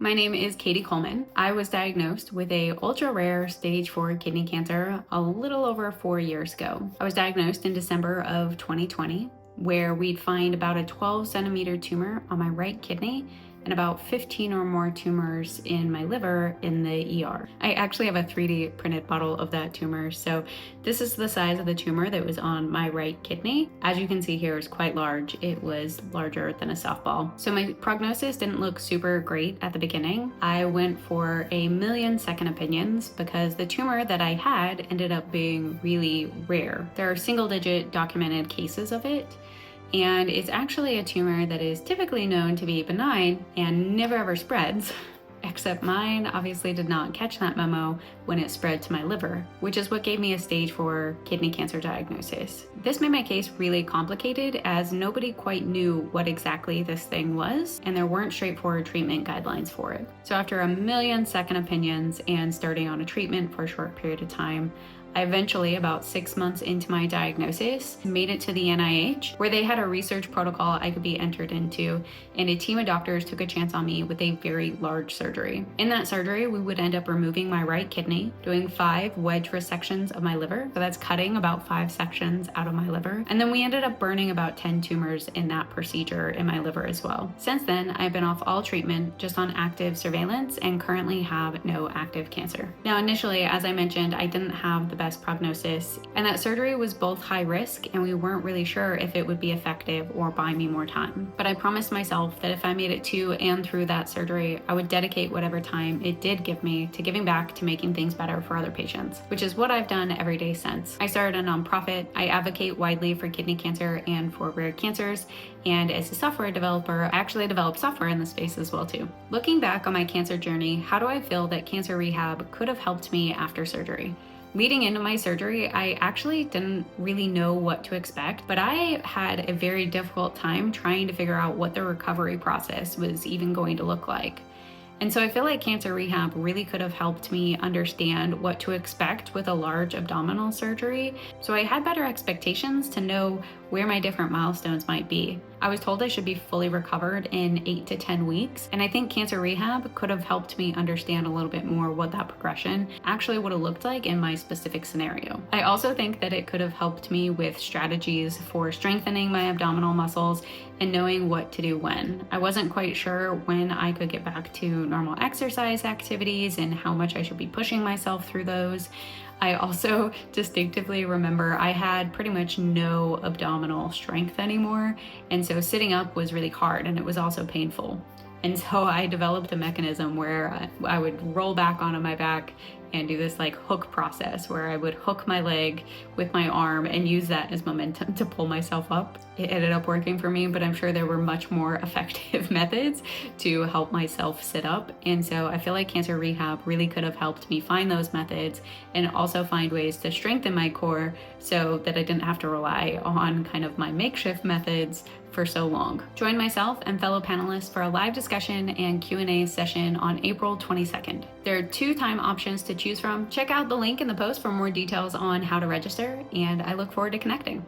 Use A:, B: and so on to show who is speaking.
A: My name is Katie Coleman. I was diagnosed with a ultra-rare stage 4 kidney cancer a little over 4 years ago. I was diagnosed in December of 2020, where we'd find about a 12 centimeter tumor on my right kidney and about 15 or more tumors in my liver in the ER. I actually have a 3D printed model of that tumor. So this is the size of the tumor that was on my right kidney. As you can see here, it's quite large. It was larger than a softball. So my prognosis didn't look super great at the beginning. I went for a million second opinions because the tumor that I had ended up being really rare. There are single-digit documented cases of it. And it's actually a tumor that is typically known to be benign and never ever spreads, except mine obviously did not catch that memo when it spread to my liver, which is what gave me a stage 4 kidney cancer diagnosis. This made my case really complicated as nobody quite knew what exactly this thing was, and there weren't straightforward treatment guidelines for it. So after a million second opinions and starting on a treatment for a short period of time, I eventually, about 6 months into my diagnosis, made it to the NIH, where they had a research protocol I could be entered into, and a team of doctors took a chance on me with a very large surgery. In that surgery, we would end up removing my right kidney, doing 5 wedge resections of my liver, so that's cutting about 5 sections out of my liver, and then we ended up burning about 10 tumors in that procedure in my liver as well. Since then, I've been off all treatment, just on active surveillance, and currently have no active cancer. Now, initially, as I mentioned, I didn't have the best prognosis, and that surgery was both high risk and we weren't really sure if it would be effective or buy me more time. But I promised myself that if I made it to and through that surgery, I would dedicate whatever time it did give me to giving back to making things better for other patients, which is what I've done every day since. I started a nonprofit. I advocate widely for kidney cancer and for rare cancers, and as a software developer, I actually develop software in the space as well too. Looking back on my cancer journey, how do I feel that cancer rehab could have helped me after surgery? Leading into my surgery, I actually didn't really know what to expect, but I had a very difficult time trying to figure out what the recovery process was even going to look like. And so I feel like cancer rehab really could have helped me understand what to expect with a large abdominal surgery. So I had better expectations to know where my different milestones might be. I was told I should be fully recovered in 8 to 10 weeks, and I think cancer rehab could have helped me understand a little bit more what that progression actually would have looked like in my specific scenario. I also think that it could have helped me with strategies for strengthening my abdominal muscles and knowing what to do when. I wasn't quite sure when I could get back to normal exercise activities and how much I should be pushing myself through those. I also distinctively remember I had pretty much no abdominal strength anymore, and so sitting up was really hard and it was also painful. And so I developed a mechanism where I would roll back onto my back and do this like hook process where I would hook my leg with my arm and use that as momentum to pull myself up. It ended up working for me, but I'm sure there were much more effective methods to help myself sit up. And so I feel like cancer rehab really could have helped me find those methods and also find ways to strengthen my core so that I didn't have to rely on kind of my makeshift methods for so long. Join myself and fellow panelists for a live discussion and Q&A session on April 22nd. There are 2 time options to choose from. Check out the link in the post for more details on how to register, and I look forward to connecting.